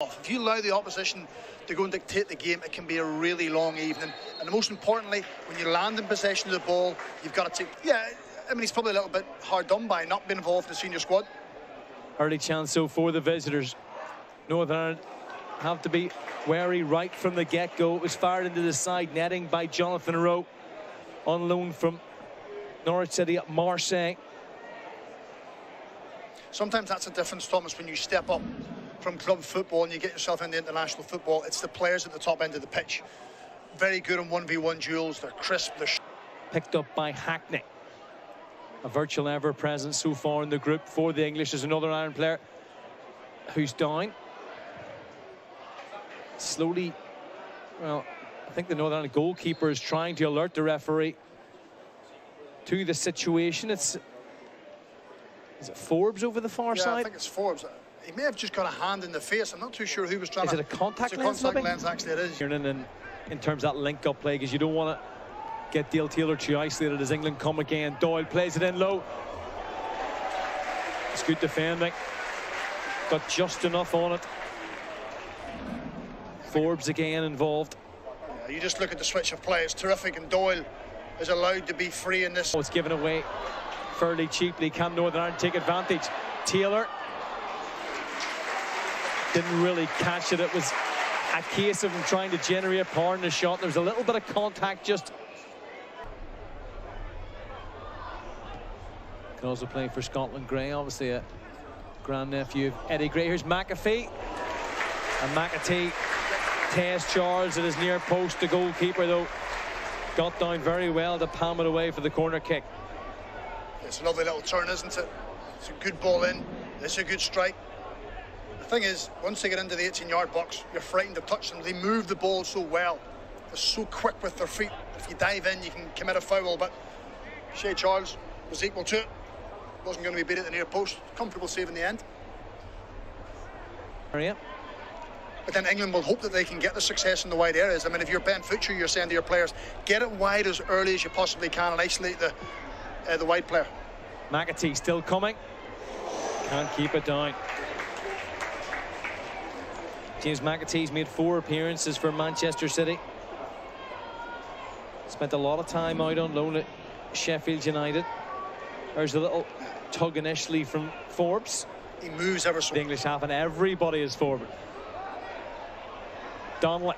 If you allow the opposition to go and dictate the game, it can be a really long evening. And most importantly, when you land in possession of the ball, you've got to take... Yeah, I mean, he's probably a little bit hard done by not being involved in the senior squad. Early chance, so for the visitors. Northern Ireland have to be wary right from the get-go. It was fired into the side netting by Jonathan Rowe, on loan from Norwich City at Marseille. Sometimes that's a difference, Thomas, when you step up from club football and you get yourself into international football. It's the players at the top end of the pitch. Very good in 1v1 duels. They're crisp. They're picked up by Hackney. A virtual ever presence so far in the group for the English. There's another Iron player who's down. Slowly, well, I think the Northern Ireland goalkeeper is trying to alert the referee to the situation. Is it Forbes over the far side? I think it's Forbes. He may have just got a hand in the face. I'm not too sure who was trying to... Is it a contact lens? It's a contact lens, actually, it is. In terms of that link-up play, because you don't want to get Dale Taylor too isolated as England come again. Doyle plays it in low. It's good defending. Got just enough on it. Forbes again involved. Yeah, you just look at the switch of play. It's terrific, and Doyle is allowed to be free in this. Oh, it's given away fairly cheaply. Can Northern Ireland take advantage? Taylor didn't really catch it. It was a case of him trying to generate power in the shot. There was a little bit of contact just. Can also play for Scotland Gray, obviously a grandnephew of Eddie Gray. Here's McAfee. And McAtee tests Charles at his near post. The goalkeeper, though, got down very well to palm it away for the corner kick. It's a lovely little turn, isn't it? It's a good ball in. It's a good strike. The thing is, once they get into the 18-yard box, you're frightened to touch them. They move the ball so well. They're so quick with their feet. If you dive in, you can commit a foul, but Shea Charles was equal to it. Wasn't going to be beat at the near post. Comfortable save in the end. Yeah. But then England will hope that they can get the success in the wide areas. I mean, if you're Ben Futcher, you're saying to your players, get it wide as early as you possibly can and isolate the wide player. McAtee still coming. Can't keep it down. James McAtee's made 4 appearances for Manchester City. Spent a lot of time out on loan at Sheffield United. There's a little tug initially from Forbes. He moves ever so. The English half, and everybody is forward. Donnelly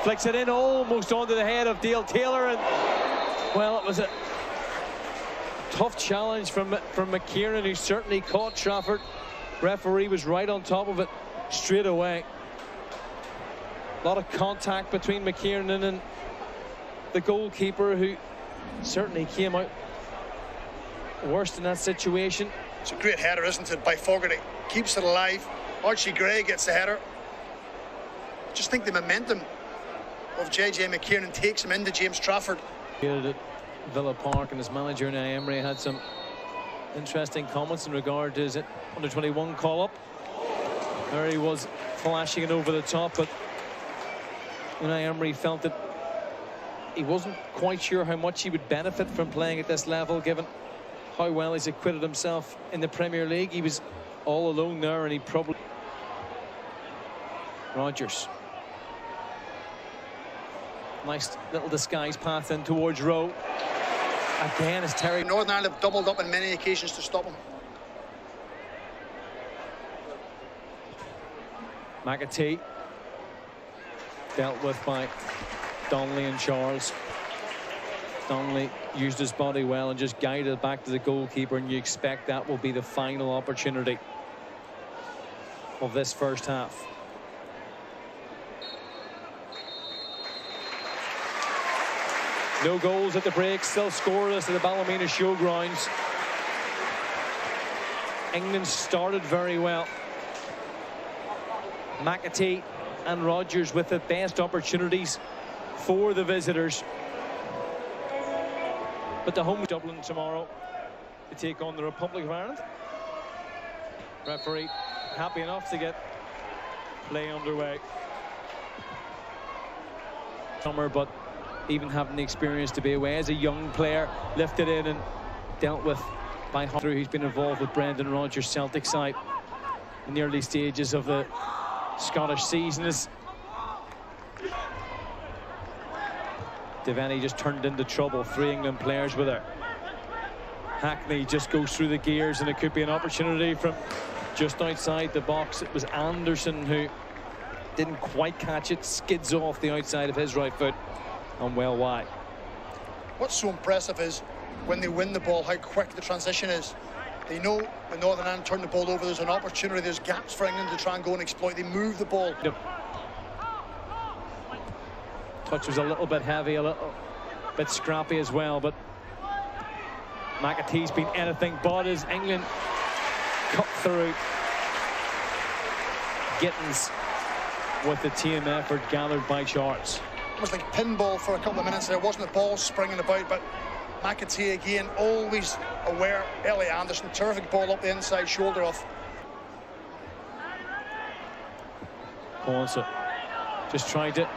flicks it in almost onto the head of Dale Taylor, and well, it was a tough challenge from McKiernan, who certainly caught Trafford. Referee was right on top of it straight away. A lot of contact between McKiernan and the goalkeeper, who certainly came out worst in that situation. It's a great header, isn't it, by Fogarty? Keeps it alive. Archie Gray gets the header. Just think the momentum of JJ McKiernan takes him into James Trafford. At Villa Park, and his manager Unai Emery had some interesting comments in regard to his under-21 call-up. There he was flashing it over the top, but Unai Emery felt that he wasn't quite sure how much he would benefit from playing at this level, given how well he's acquitted himself in the Premier League. He was all alone there, and he probably... Rodgers. Nice little disguise path in towards Rowe. Again, it's Terry. Northern Ireland have doubled up on many occasions to stop him. McAtee. Dealt with by Donnelly and Charles. Donnelly used his body well and just guided it back to the goalkeeper, and you expect that will be the final opportunity of this first half. No goals at the break, still scoreless at the Ballymena Showgrounds. England started very well. McAtee and Rodgers with the best opportunities for the visitors. But the home Dublin tomorrow to take on the Republic of Ireland. Referee happy enough to get play underway. Summer, but even having the experience to be away as a young player, lifted in and dealt with by Hunter, who's been involved with Brendan Rodgers' Celtic side in the early stages of the Scottish seasons. Devaney just turned into trouble. 3 England players with her. Hackney just goes through the gears, and it could be an opportunity from just outside the box. It was Anderson who didn't quite catch it, skids off the outside of his right foot and well wide. What's so impressive is when they win the ball, how quick the transition is. They know when Northern Ireland turn the ball over, there's an opportunity, there's gaps for England to try and go and exploit. They move the ball. Yep. Touch was a little bit heavy, a little bit scrappy as well, but McAtee's been anything but as England cut through. Gittins with the team effort gathered by Charles. It was like pinball for a couple of minutes there. Wasn't the ball springing about, but McAtee again, always aware. Ellie Anderson, terrific ball up the inside shoulder off. Quansah just trying to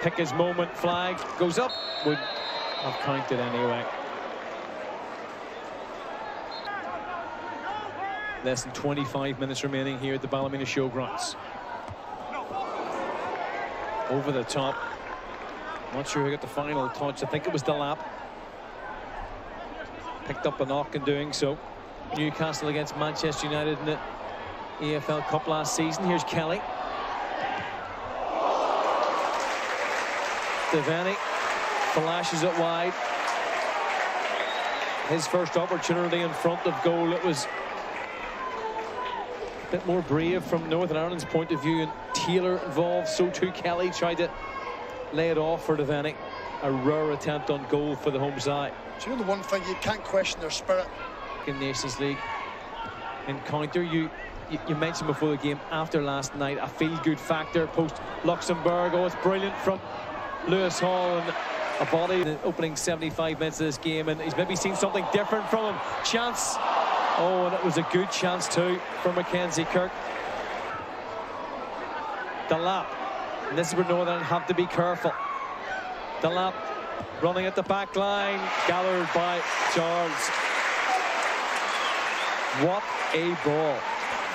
pick his moment. Flag goes up, would have counted anyway. Less than 25 minutes remaining here at the Ballymena Showgrounds. Over the top. Not sure who got the final touch. I think it was Delap. Picked up a knock in doing so. Newcastle against Manchester United in the EFL Cup last season. Here's Kelly. Devaney flashes it wide. His first opportunity in front of goal. It was a bit more brave from Northern Ireland's point of view, and Taylor involved. So too Kelly tried to lay it off for Devaney. A rare attempt on goal for the home side. Do you know the one thing you can't question their spirit? In Nations League encounter, you mentioned before the game, after last night, a feel-good factor post Luxembourg. Oh, it's brilliant from Lewis Hall, and a body in the opening 75 minutes of this game, and he's maybe seen something different from him. Chance. Oh, and it was a good chance too for Mackenzie Kirk. Delap. And this is where Northern have to be careful. Delap running at the back line, gathered by Charles. What a ball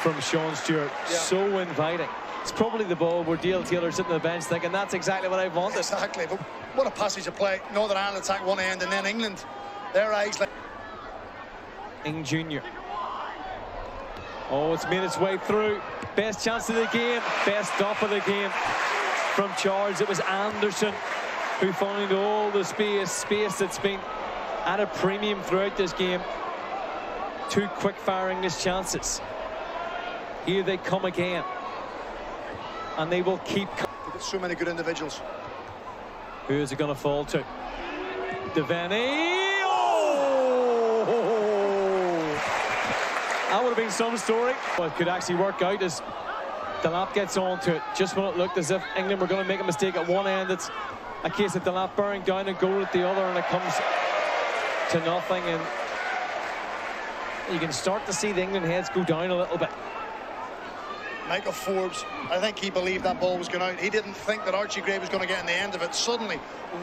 from Sean Stewart. Yeah. So inviting. It's probably the ball where Dale Taylor sitting on the bench thinking, that's exactly what I wanted. Exactly, but what a passage of play. Northern Ireland attack one end, and then England, their eyes like... Ing Jr. Oh, it's made its way through. Best chance of the game, best stop of the game from Charles. It was Anderson who found all the space that's been at a premium throughout this game. 2 quick-fire English chances. Here they come again. And they will keep... They've got so many good individuals. Who is it going to fall to? Devaney. Oh! That would have been some story. Well, it could actually work out as Delap gets onto it. Just when it looked as if England were going to make a mistake at one end, it's a case of Delap bearing down and goal at the other, and it comes to nothing. And you can start to see the England heads go down a little bit. Michael Forbes, I think he believed that ball was going out. He didn't think that Archie Gray was going to get in the end of it. Suddenly,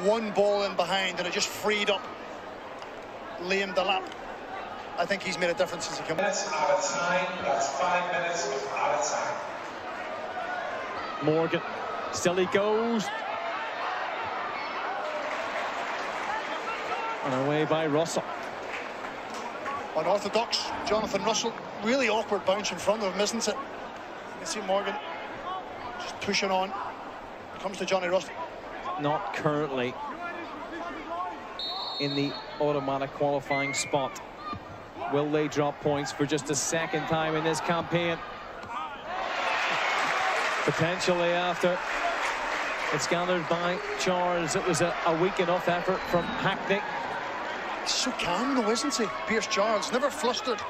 one ball in behind, and it just freed up Liam Delap. I think he's made a difference since he came. Minutes out of time. That's 5 minutes out of time. Morgan, still he goes. And away by Russell. Unorthodox, Jonathan Russell. Really awkward bounce in front of him, isn't it? You can see Morgan just pushing on. Comes to Johnny Russell. Not currently in the automatic qualifying spot. Will they drop points for just a second time in this campaign? Potentially after it's gathered by Charles. It was a weak enough effort from Hackney. He's so calm though, isn't he? Pierce Charles, never flustered.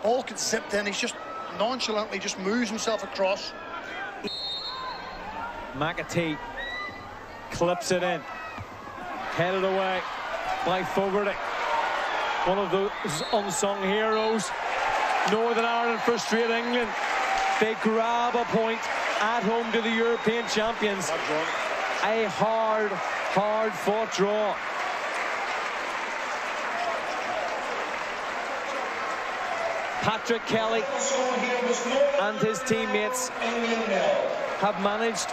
Ball gets zipped in, he's just nonchalantly just moves himself across. McAtee clips it in. Headed away by Fogarty. One of those unsung heroes. Northern Ireland frustrate England. They grab a point at home to the European champions. A hard fought draw. Patrick Kelly and his teammates have managed